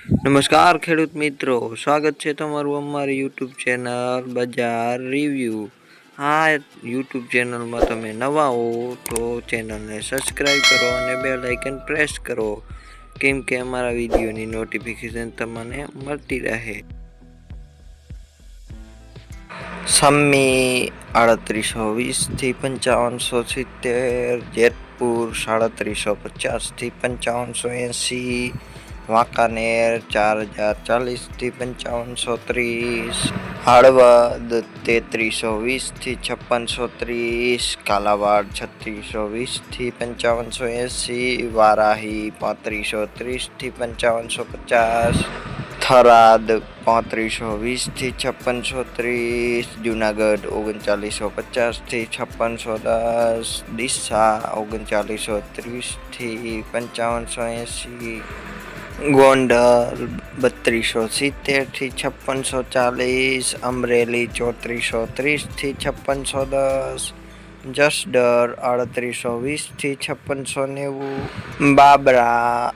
નમસ્કાર ખેડૂત મિત્રો, સ્વાગત છે તમારું અમારી યુટ્યુબ ચેનલ બજાર રિવ્યૂ. આ યુટ્યુબ ચેનલમાં તમે નવા હો તો ચેનલને સબસ્ક્રાઈબ કરો અને બેલ આઇકન પ્રેસ કરો, કેમ કે અમારા વિડીયોની નોટિફિકેશન તમને મળતી રહે. સમ્મી 3820 થી 5570, જેતપુર 3750 થી 5580, વાંકાનેર 4040 થી 5530, હળવદ 3320 થી 5630, કાલાવાડ 3620 થી 5580, વારાહી 3530 થી 5550, થરાદ 3520 થી 5630, જુનાગઢ 3950 થી 5610, ડીસા 3930 થી 5580, ગોંડલ 3270 થી 5640, અમરેલી 3430 થી 5610, જસદણ 3820 થી 5690, બાબરા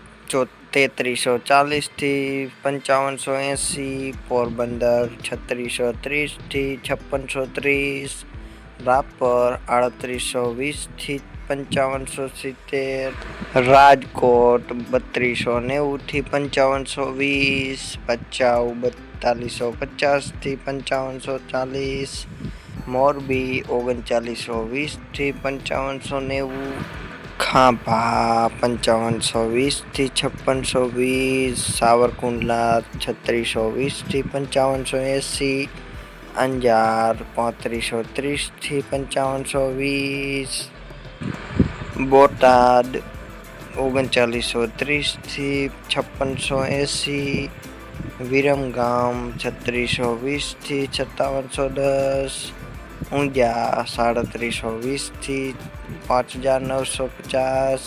3340 થી 5580, પોરબંદર 3630 થી 5630, રાપર 3820 થી 5570, રાજકોટ 3290 થી 5520, ભચાઉ 4250 થી 5540, મોરબી 3920 થી 5590, ખાંભા 5520 થી 5620, સાવરકુંડલા 3620 થી 5580, અંજાર 3530 થી 5520, બોટાદ 3930 થી 5680, વિરમગામ 3620 થી 5710, ઊંઝા 3720 થી 5950.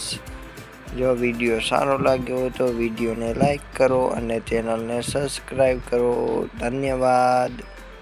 જો વિડીયો સારો લાગ્યો હોય તો વિડીયોને લાઈક કરો અને ચેનલને સબસ્ક્રાઈબ કરો. ધન્યવાદ.